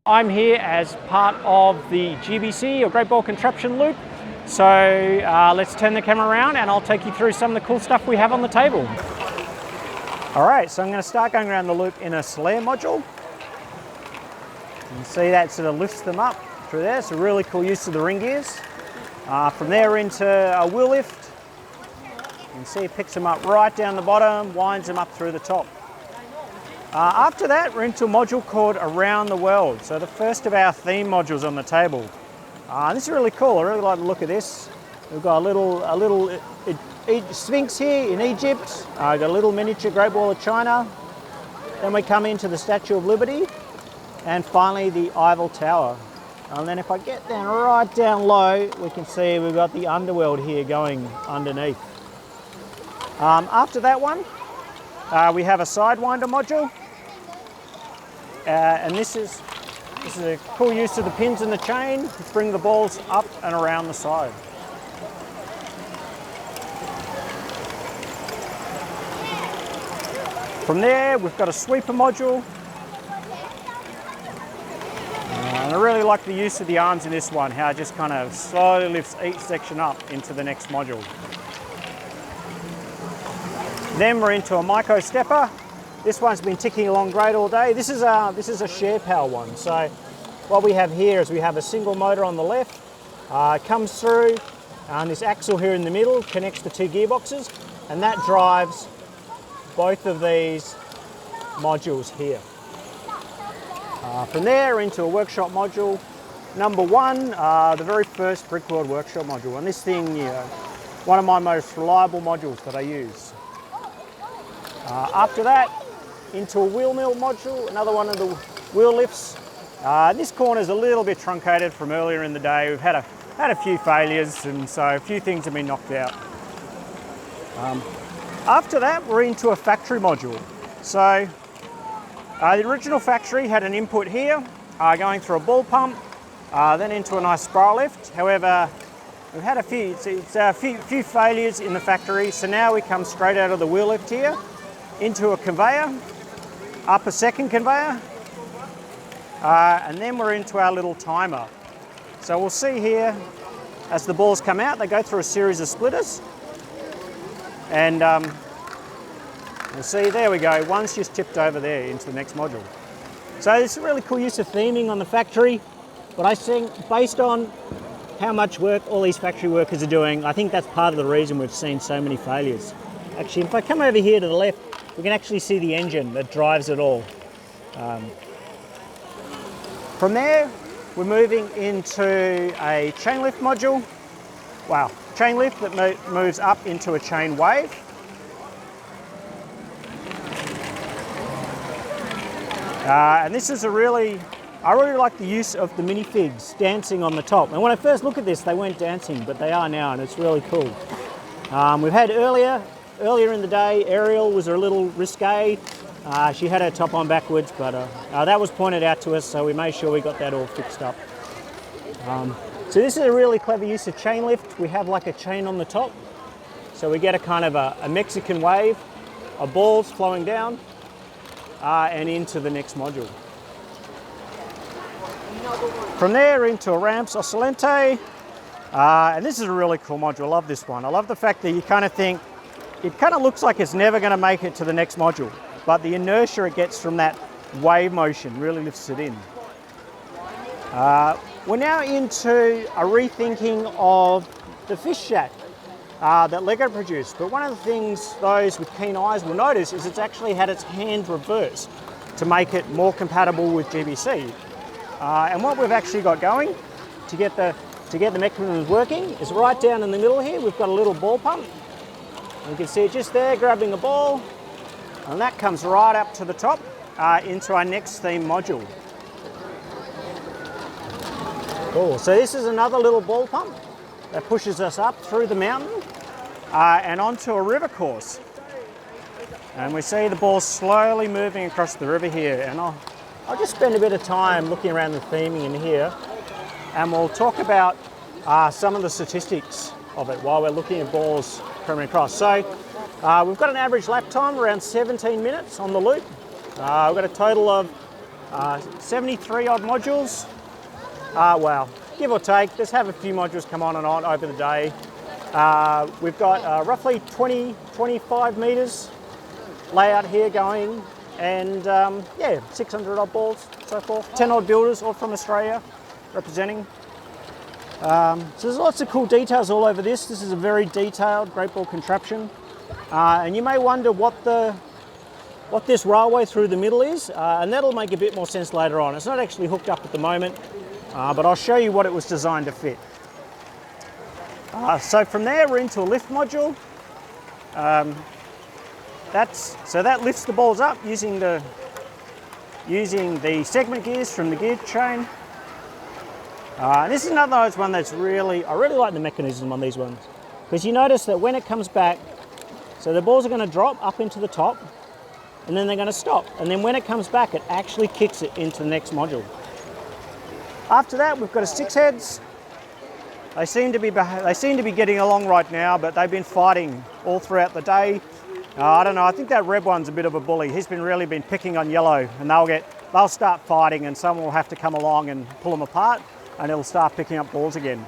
I'm here as part of the GBC, or Great Ball Contraption loop. So let's turn the camera around and I'll take you through some of the cool stuff we have on the table. All right, so I'm going to start going around the loop in a Slayer module. You can see that sort of lifts them up through there. It's a really cool use of the ring gears. From there into a wheel lift. You can see it picks them up right down the bottom, winds them up through the top. After that, we're into a module called Around the World. So the first of our theme modules on the table. This is really cool. I really like the look of this. We've got a little Sphinx here in Egypt. Got a little miniature Great Wall of China. Then we come into the Statue of Liberty, and finally the Eiffel Tower. And then if I get down right down low, we can see we've got the underworld here going underneath. After that one, we have a Sidewinder module. And this is a cool use of the pins and the chain to bring the balls up and around the side. From there, we've got a sweeper module. And I really like the use of the arms in this one, how it just kind of slowly lifts each section up into the next module. Then we're into a micro stepper. This one's been ticking along great all day. This is a share power one. So what we have here is we have a single motor on the left, comes through, and this axle here in the middle connects the two gearboxes, and that drives both of these modules here. From there into a workshop module. Number one, the very first Bricktober workshop module, and this thing, one of my most reliable modules that I use. After that, into a wheel mill module, another one of the wheel lifts. This corner is a little bit truncated from earlier in the day. We've had a few failures, and so a few things have been knocked out. After that, we're into a factory module. So the original factory had an input here, going through a ball pump, then into a nice spiral lift. However, we've had a few failures in the factory, so now we come straight out of the wheel lift here into a conveyor, up a second conveyor, and then we're into our little timer. So we'll see here, as the balls come out, they go through a series of splitters, and you'll see, there we go, one's just tipped over there into the next module. So it's a really cool use of theming on the factory, but I think based on how much work all these factory workers are doing, I think that's part of the reason we've seen so many failures. Actually, if I come over here to the left, we can actually see the engine that drives it all. From there, we're moving into a chain lift module. Wow, chain lift that moves up into a chain wave. And this is I really like the use of the minifigs dancing on the top. And when I first looked at this, they weren't dancing, but they are now, and it's really cool. We've had earlier in the day, Ariel was a little risque. She had her top on backwards, but that was pointed out to us, so we made sure we got that all fixed up. So this is a really clever use of chain lift. We have like a chain on the top, so we get a kind of a Mexican wave of balls flowing down and into the next module. From there into a ramps oscillante, and this is a really cool module. I love this one. I love the fact that you kind of think, it kind of looks like it's never going to make it to the next module, but the inertia it gets from that wave motion really lifts it in. We're now into a rethinking of the fish shack that Lego produced, but one of the things those with keen eyes will notice is it's actually had its hand reversed to make it more compatible with GBC. And what we've actually got going to get the mechanisms working is right down in the middle here, we've got a little ball pump. You can see it just there grabbing a ball, and that comes right up to the top into our next theme module. Cool. So this is another little ball pump that pushes us up through the mountain and onto a river course. And we see the ball slowly moving across the river here, and I'll just spend a bit of time looking around the theming in here, and we'll talk about some of the statistics of it while we're looking at balls coming across. So we've got an average lap time around 17 minutes on the loop. We've got a total of 73 odd modules. Well, give or take. Just have a few modules come on and on over the day. We've got roughly 25 meters layout here going, and yeah, 600 odd balls, so forth. 10 odd builders, all from Australia, representing. So there's lots of cool details all over this. This is a very detailed great ball contraption, and you may wonder what this railway through the middle is, and that'll make a bit more sense later on. It's not actually hooked up at the moment, but I'll show you what it was designed to fit. So from there we're into a lift module. So that lifts the balls up using the segment gears from the gear chain. And this is another one that's I really like the mechanism on these ones, because you notice that when it comes back, so the balls are going to drop up into the top, and then they're going to stop, and then when it comes back, it actually kicks it into the next module. After that, we've got a 6 heads. They seem to be getting along right now, but they've been fighting all throughout the day. I don't know. I think that red one's a bit of a bully. He's really been picking on yellow, and they'll start fighting, and someone will have to come along and pull them apart, and it'll start picking up balls again.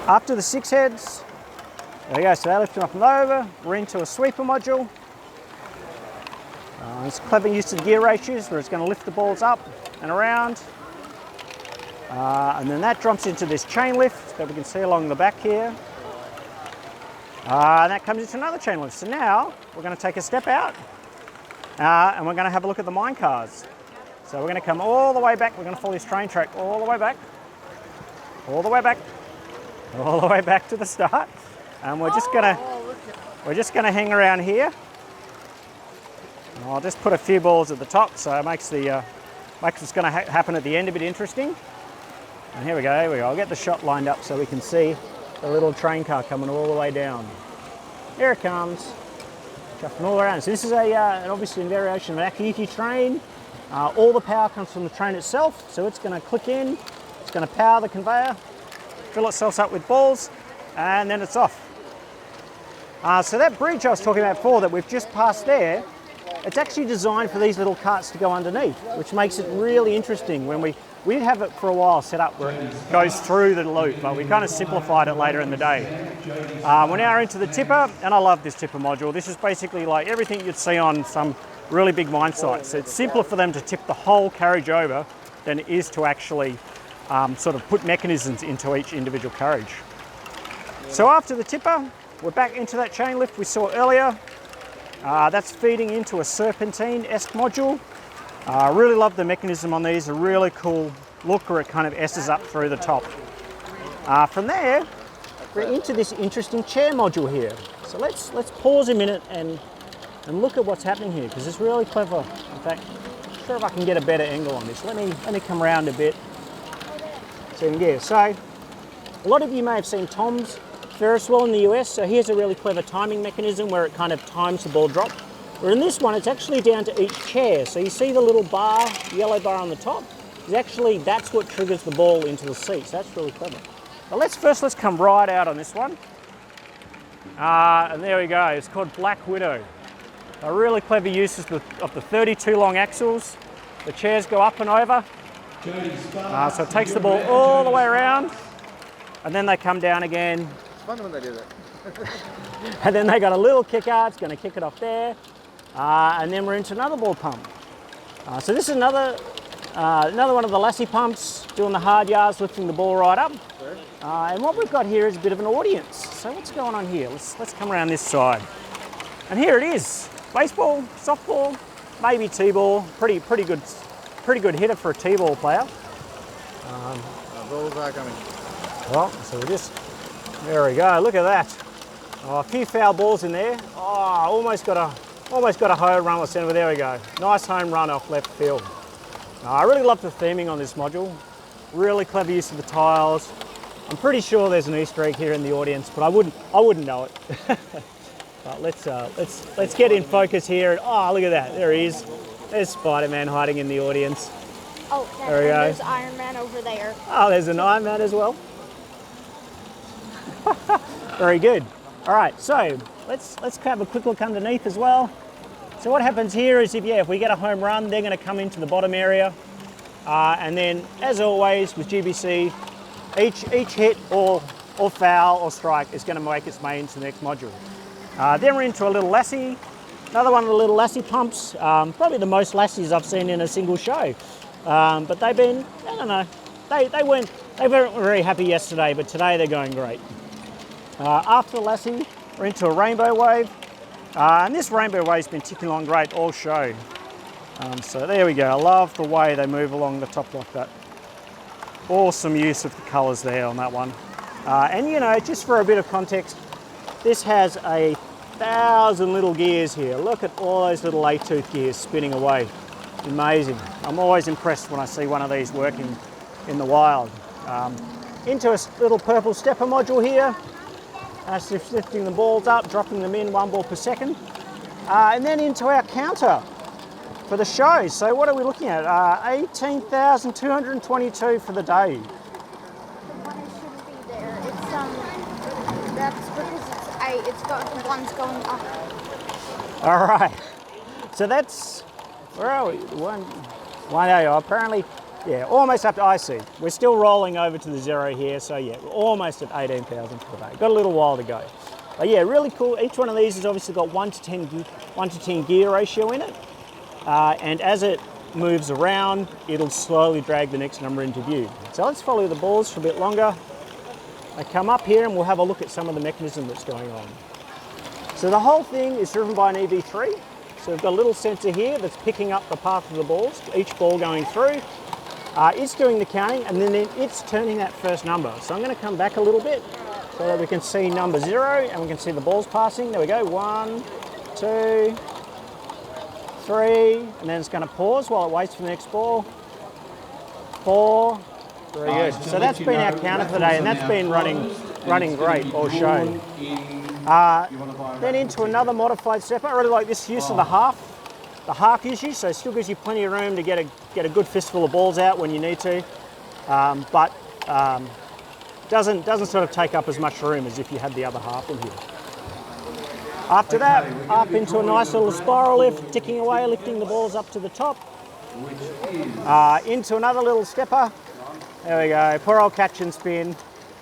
After the 6 heads, there we go. So they lift them up and over. We're into a sweeper module. It's clever use of the gear ratios, where it's going to lift the balls up and around. And then that drops into this chain lift that we can see along the back here. And that comes into another chain lift. So now we're going to take a step out, and we're going to have a look at the mine cars. So we're going to come all the way back. We're going to follow this train track all the way back, all the way back, all the way back to the start. And we're just going to hang around here. And I'll just put a few balls at the top, so it makes what's going to happen at the end a bit interesting. And here we go, I'll get the shot lined up so we can see the little train car coming all the way down. Here it comes, chuffing all around. So this is obviously a variation of an Akiyuki train. All the power comes from the train itself, so it's going to click in, it's going to power the conveyor, fill itself up with balls, and then it's off. So that bridge I was talking about before that we've just passed there, it's actually designed for these little carts to go underneath, which makes it really interesting. When we did have it for a while set up where it goes through the loop, but we kind of simplified it later in the day. We're now into the tipper, and I love this tipper module. This is basically like everything you'd see on some really big mine sites. It's simpler for them to tip the whole carriage over than it is to actually sort of put mechanisms into each individual carriage. So after the tipper, we're back into that chain lift we saw earlier. That's feeding into a serpentine-esque module. I really love the mechanism on these, a really cool look where it kind of S's up through the top. From there, we're into this interesting chair module here. So let's pause a minute and look at what's happening here, because it's really clever. In fact, I'm not sure if I can get a better angle on this. Let me come around a bit. So a lot of you may have seen Tom's Ferris Wheel in the US. So here's a really clever timing mechanism where it kind of times the ball drop. Where in this one, it's actually down to each chair. So you see the little bar, yellow bar on the top? That's what triggers the ball into the seat. So that's really clever. But let's come right out on this one. And there we go. It's called Black Widow. A really clever use of the 32 long axles. The chairs go up and over. So it takes the ball all the way around, and then they come down again. It's fun when they do that. And then they got a little kicker. It's going to kick it off there. And then we're into another ball pump. So this is another one of the lassie pumps, doing the hard yards, lifting the ball right up. And what we've got here is a bit of an audience. So what's going on here? Let's come around this side. And here it is. Baseball, softball, maybe T-ball. Pretty good hitter for a T-ball player. Balls are coming. Well, so there we go. Look at that. Oh, a few foul balls in there. Oh, almost got a home run. But there we go. Nice home run off left field. I really love the theming on this module. Really clever use of the tiles. I'm pretty sure there's an Easter egg here in the audience, but I wouldn't know it. But let's get in focus here. Oh, look at that. There he is. There's Spider-Man hiding in the audience. Oh, there's Iron Man over there. Oh, there's an Iron Man as well. Very good. All right, so let's have a quick look underneath as well. So what happens here is if we get a home run, they're going to come into the bottom area. And then, as always with GBC, each hit or foul or strike is going to make its way into the next module. Then we're into a little lassie. Another one of the little lassie pumps. Probably the most lassies I've seen in a single show. But they've been, I don't know, they weren't very happy yesterday, but today they're going great. After the lassie, we're into a rainbow wave. And this rainbow wave's been ticking along great all show. So there we go. I love the way they move along the top like that. Awesome use of the colours there on that one. And you know, just for a bit of context, this has 1,000 little gears here. Look at all those little 8-tooth gears spinning away. Amazing. I'm always impressed when I see one of these working in the wild. Into a little purple stepper module here. That's just lifting the balls up, dropping them in 1 ball per second. And then into our counter for the show. So what are we looking at? 18,222 for the day. The one that shouldn't be there. It's that's because it's got the ones going up. All right. So that's, where are we? 180. Apparently, yeah, almost up to IC. We're still rolling over to the 0 here, so yeah, we're almost at 18,000 for the day. Got a little while to go. But yeah, really cool. Each one of these has obviously got 1 to 10 gear ratio in it. And as it moves around, it'll slowly drag the next number into view. So let's follow the balls for a bit longer. They come up here and we'll have a look at some of the mechanism that's going on. So the whole thing is driven by an EV3. So we've got a little sensor here that's picking up the path of the balls, each ball going through. It's doing the counting and then it's turning that first number. So I'm going to come back a little bit so that we can see number 0 and we can see the balls passing. There we go, 1, 2, 3, and then it's going to pause while it waits for the next ball. 4, very good. So that's been our counter for the day and that's been running great all show. Then into another modified stepper. I really like this use of the half issue, so it still gives you plenty of room to get a good fistful of balls out when you need to, but doesn't sort of take up as much room as if you had the other half in here. After that, up into a nice little spiral lift, ticking away, lifting the balls up to the top. Into another little stepper. There we go. Poor old catch and spin.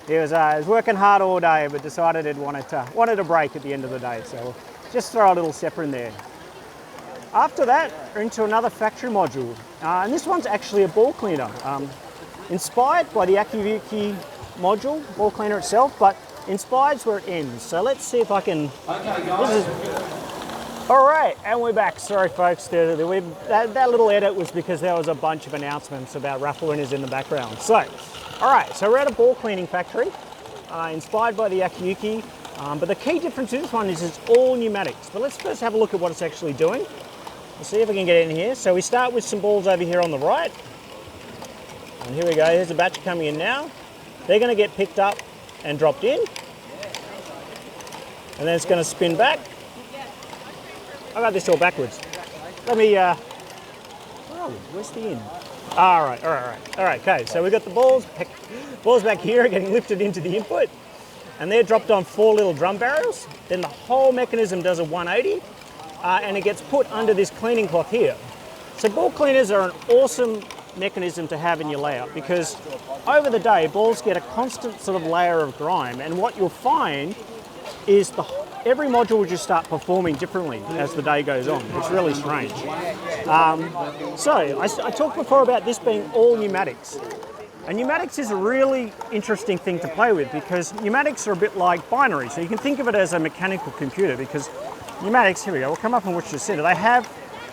He was working hard all day, but decided he wanted a break at the end of the day. So we'll just throw a little stepper in there. After that, we're into another factory module. And this one's actually a ball cleaner. Inspired by the Akiyuki module, ball cleaner itself, but inspired where it ends. So let's see if I can... All right, and we're back. Sorry, folks. That little edit was because there was a bunch of announcements about raffle winners in the background. So, all right, so we're at a ball cleaning factory, inspired by the Akiyuki. But the key difference in this one is it's all pneumatics. But let's first have a look at what it's actually doing. Let's see if we can get in here. So we start with some balls over here on the right. And here we go, here's a batch coming in now. They're going to get picked up and dropped in. And then it's going to spin back. I got this all backwards. Let me, where's the in? All right, okay. So we've got the balls back here getting lifted into the input. And they're dropped on 4 little drum barrels. Then the whole mechanism does a 180 and it gets put under this cleaning cloth here. So ball cleaners are an awesome mechanism to have in your layout because over the day, balls get a constant sort of layer of grime, and what you'll find is every module will just start performing differently as the day goes on. It's really strange. So I talked before about this being all pneumatics. And pneumatics is a really interesting thing to play with because pneumatics are a bit like binary. So you can think of it as a mechanical computer because pneumatics, here we go, we'll come up and watch the center. They have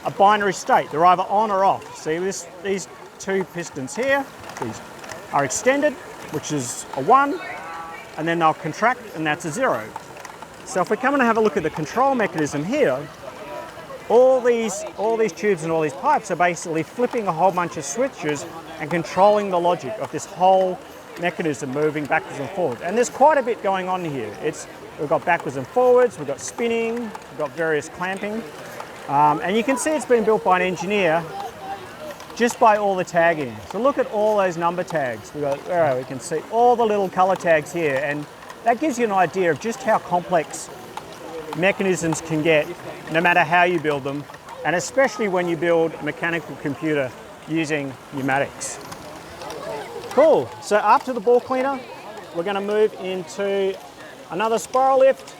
a binary state. They're either on or off. See these 2 pistons here, these are extended, which is a 1, and then they'll contract and that's a 0. So if we come and have a look at the control mechanism here, all these tubes and all these pipes are basically flipping a whole bunch of switches and controlling the logic of this whole mechanism moving backwards and forwards. And there's quite a bit going on here. We've got backwards and forwards, we've got spinning, we've got various clamping. And you can see it's been built by an engineer just by all the tagging. So look at all those we can see all the little color tags here, and that gives you an idea of just how complex mechanisms can get no matter how you build them, and especially when you build a mechanical computer using pneumatics. Cool, so after the ball cleaner, we're going to move into another spiral lift.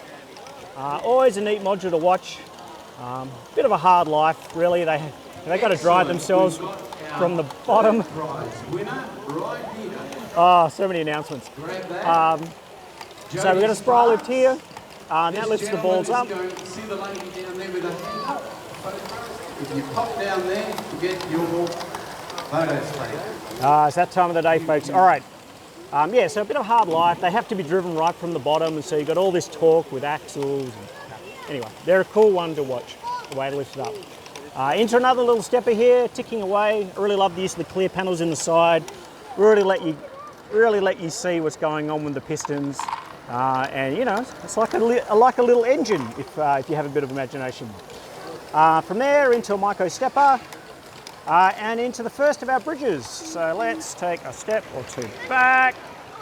Always a neat module to watch. Bit of a hard life, really. They got to drive themselves from the bottom. Oh, so many announcements. So we've got a spiral lift here. That lifts the balls up. See the lady down there with her hand up? If you pop down there to get your photos taken. It's that time of the day, folks. All right. Yeah, so a bit of hard life. They have to be driven right from the bottom, and so you've got all this torque with axles. Anyway, they're a cool one to watch, the way to lift it up. Into another little stepper here, ticking away. I really love the use of the clear panels in the side. Really let you see what's going on with the pistons. And you know, it's like a little engine if you have a bit of imagination. From there into a micro stepper. And into the first of our bridges. So let's take a step or two back,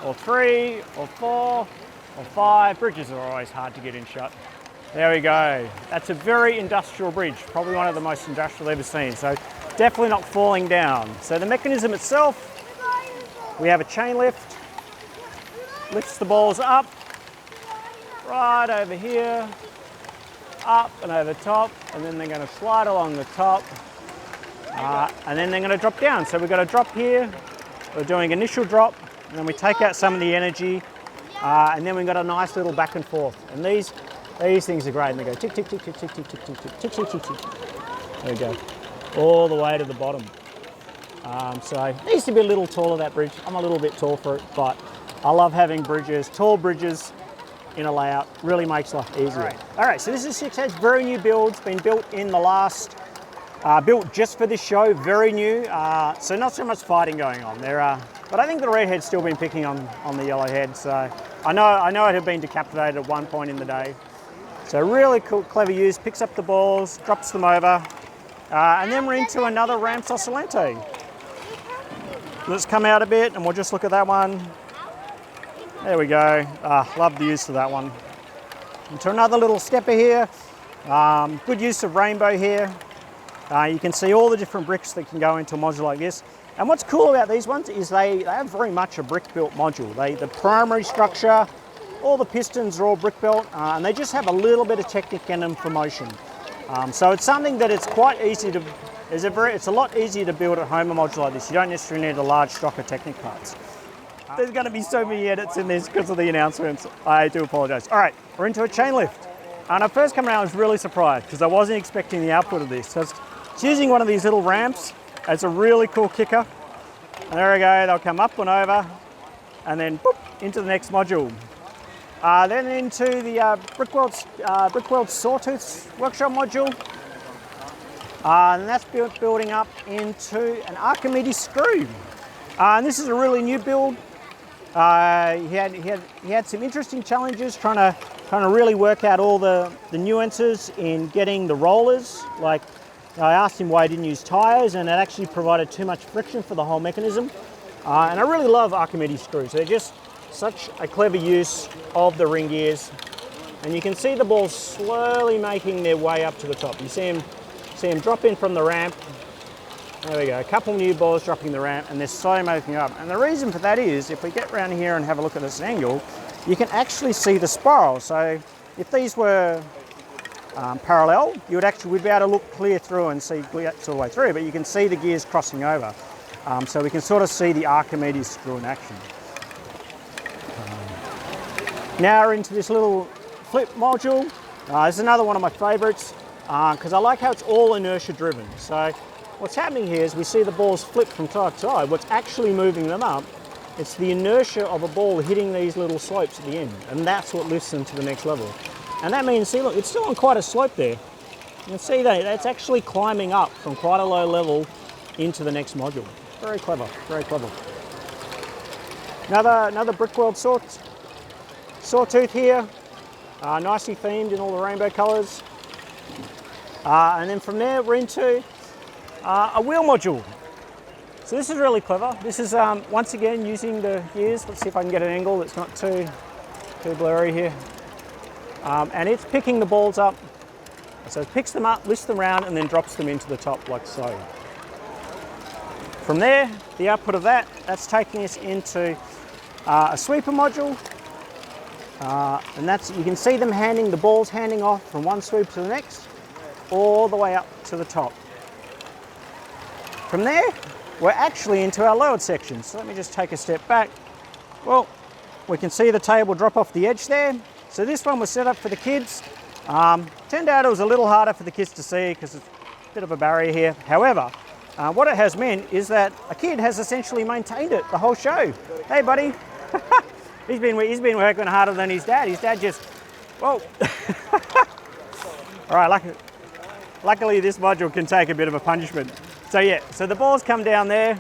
or 3, or 4, or 5. Bridges are always hard to get in shot. There we go. That's a very industrial bridge, probably one of the most industrial I've ever seen. So definitely not falling down. So the mechanism itself, we have a chain lift, lifts the balls up, right over here, up and over top, and then they're going to slide along the top. And then they're going to drop down. So we've got a drop here, we're doing initial drop, and then we take out some of the energy, and then we've got a nice little back and forth. And these things are great, and they go tick, tick, tick, tick, tick, tick, tick, tick, tick, tick, tick, tick, tick. There we go, all the way to the bottom. So it needs to be a little taller, that bridge. I'm a little bit tall for it, but I love having bridges, tall bridges in a layout, really makes life easier. All right, so this is 6H, very new build. It's been built in the last, built just for this show, very new. So not so much fighting going on there, but I think the redhead's still been picking on the yellowhead. So I know it had been decapitated at one point in the day. So really cool, clever use. Picks up the balls, drops them over, and then we're into another Ramps Oscillante. Let's come out a bit, and we'll just look at that one. There we go. Love the use of that one. Into another little stepper here. Good use of rainbow here. You can see all the different bricks that can go into a module like this. And what's cool about these ones is they have very much a brick-built module. The primary structure, all the pistons are all brick-built, and they just have a little bit of technique in them for motion. So it's something that it's quite easy to, it's a lot easier to build at home a module like this. You don't necessarily need a large stock of Technic parts. There's going to be so many edits in this because of the announcements. I do apologise. All right, we're into a chain lift. And I first come around, I was really surprised because I wasn't expecting the output of this. So it's using one of these little ramps. It's a really cool kicker. And there we go, they'll come up and over and then boop, into the next module. Then into the Brickweld Sawtooth Workshop module. And that's building up into an Archimedes screw. And this is a really new build. He had some interesting challenges trying to really work out all the nuances in getting the rollers. Like I asked him why he didn't use tires, and it actually provided too much friction for the whole mechanism. And I really love Archimedes screws. They're just such a clever use of the ring gears. And you can see the balls slowly making their way up to the top. You see them drop in from the ramp. There we go, a couple new balls dropping the ramp, and they're slowly making up. And the reason for that is, if we get around here and have a look at this angle, you can actually see the spiral. So if these were parallel, we'd be able to look clear through and see all the way through, but you can see the gears crossing over. So we can sort of see the Archimedes screw in action. Now we're into this little flip module. This is another one of my favorites because I like how it's all inertia driven. So what's happening here is we see the balls flip from side to side. What's actually moving them up, it's the inertia of a ball hitting these little slopes at the end, and that's what lifts them to the next level. And that means, see, look, it's still on quite a slope there. You can see that it's actually climbing up from quite a low level into the next module. Very clever, very clever. Another Brickweld Sawtooth here, nicely themed in all the rainbow colours. And then from there we're into a wheel module. So this is really clever. This is once again using the gears. Let's see if I can get an angle that's not too blurry here. and it's picking the balls up. So it picks them up, lifts them around, and then drops them into the top like so. From there, the output of that's taking us into a sweeper module. And that's, you can see them handing the balls handing off from one sweep to the next, all the way up to the top. From there, we're actually into our lowered section. So let me just take a step back. Well, we can see the table drop off the edge there. So this one was set up for the kids. Turned out it was a little harder for the kids to see because it's a bit of a barrier here. However, what it has meant is that a kid has essentially maintained it the whole show. Hey buddy. He's been working harder than his dad. His dad just, whoa. All right, luckily this module can take a bit of a punishment. So yeah, so the balls come down there,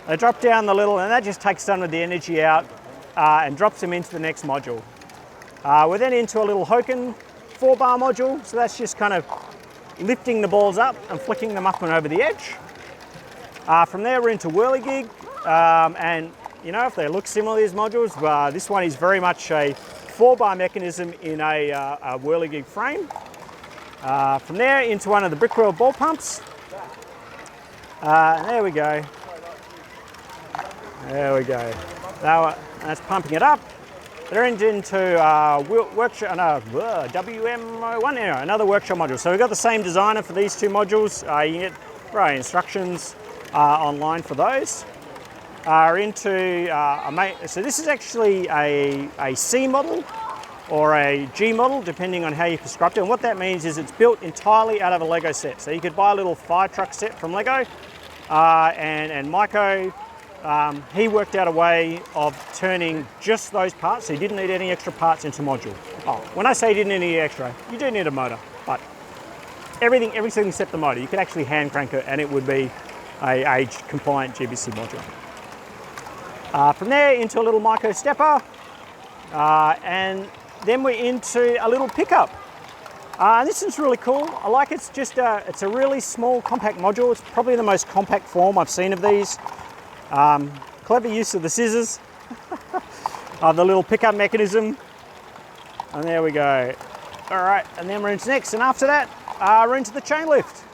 they drop down the little, and that just takes some of the energy out and drops them into the next module. We're then into a little Hoken 4-bar module, so that's just kind of lifting the balls up and flicking them up and over the edge. From there we're into whirligig, and you know, if they look similar, these modules, this one is very much a 4-bar mechanism in a whirligig frame. From there into one of the Bricktober ball pumps. There we go. There we go. Now that's pumping it up. They're into workshop, WM01, another workshop module. So we've got the same designer for these two modules. You can get instructions online for those. So this is actually a C model or a G model, depending on how you construct it. And what that means is it's built entirely out of a Lego set. So you could buy a little fire truck set from Lego, and Maiko, he worked out a way of turning just those parts, so you didn't need any extra parts, into module. Oh, when I say you didn't need any extra, you do need a motor, but everything except the motor, you could actually hand crank it and it would be a compliant GBC module. From there into a little Maiko stepper, and then we're into a little pickup. And this is really cool. I like it's a really small compact module. It's probably the most compact form I've seen of these. Clever use of the scissors, of the little pickup mechanism, and there we go. All right, and then we're into next, and after that, we're into the chain lift.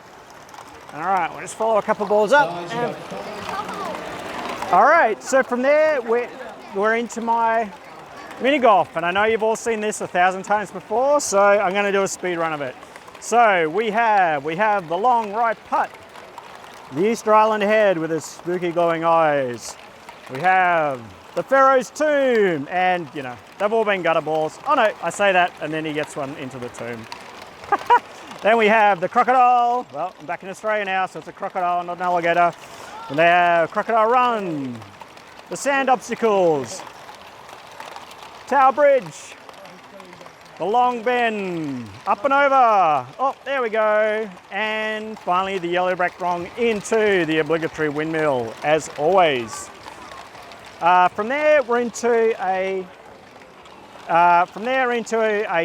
All right, we'll just follow a couple of balls up. All right, so from there, we're into my mini golf, and I know you've all seen this 1,000 times before, so I'm going to do a speed run of it. So we have the long right putt, the Easter Island head with its spooky glowing eyes. We have the Pharaoh's tomb, and you know, they've all been gutter balls. Oh no, I say that, and then he gets one into the tomb. Then we have the crocodile. Well, I'm back in Australia now, so it's a crocodile, not an alligator. And they have Crocodile Run, the sand obstacles, Tower Bridge, the long bend, up and over. Oh, there we go. And finally the yellow back rung into the obligatory windmill, as always. From there we're into a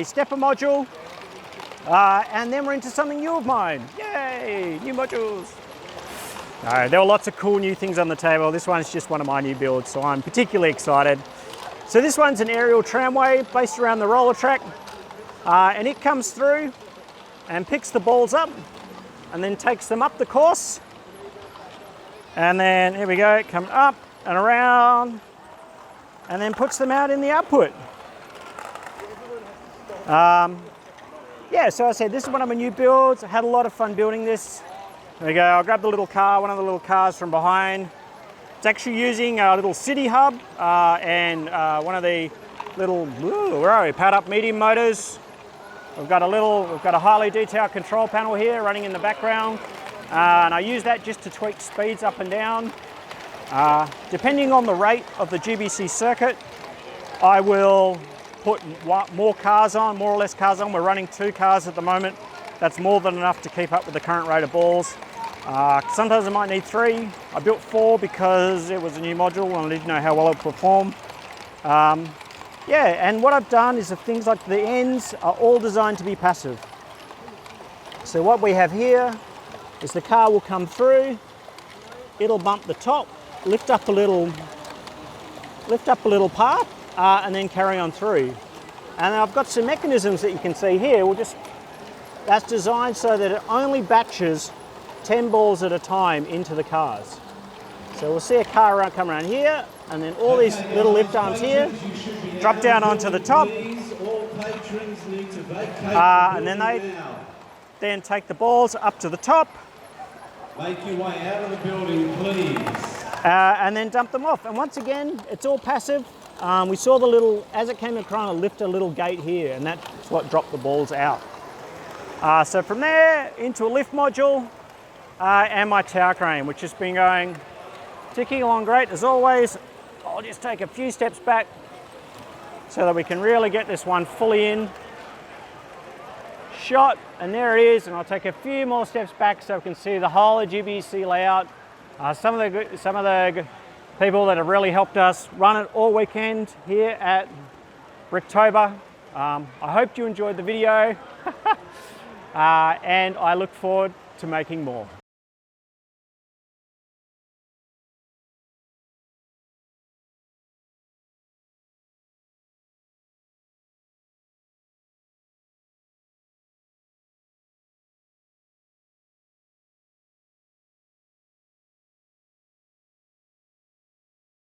stepper module, and then we're into something new of mine. Yay, new modules. There were lots of cool new things on the table. This one's just one of my new builds, so I'm particularly excited. So this one's an aerial tramway based around the roller track, and it comes through and picks the balls up and then takes them up the course. And then, here we go, come up and around, and then puts them out in the output. Yeah, so I said, this is one of my new builds. I had a lot of fun building this. There we go, I'll grab the little car, one of the little cars from behind. It's actually using a little city hub and one of the little, powered up medium motors. We've got a highly detailed control panel here running in the background. And I use that just to tweak speeds up and down. Depending on the rate of the GBC circuit, I will put more cars on, more or less cars on. We're running 2 cars at the moment. That's more than enough to keep up with the current rate of balls. Sometimes I might need 3. I built 4 because it was a new module and I didn't know how well it would perform. Yeah, and what I've done is that things like the ends are all designed to be passive. So what we have here is the car will come through, it'll bump the top, lift up a little path, and then carry on through. And then I've got some mechanisms that you can see here. That's designed so that it only batches 10 balls at a time into the cars. So we'll see a car come around here, and then all these little lift arms here drop down onto the top. And then they then take the balls up to the top. Make your way out of the building, please. And then dump them off. And once again, it's all passive. We saw the little, as it came across, lift a little gate here, and that's what dropped the balls out. So from there, into a lift module and my tower crane, which has been ticking along great as always. I'll just take a few steps back so that we can really get this one fully in shot, and there it is. And I'll take a few more steps back so we can see the whole of GBC layout. Some of the people that have really helped us run it all weekend here at Bricktober. I hope you enjoyed the video and I look forward to making more.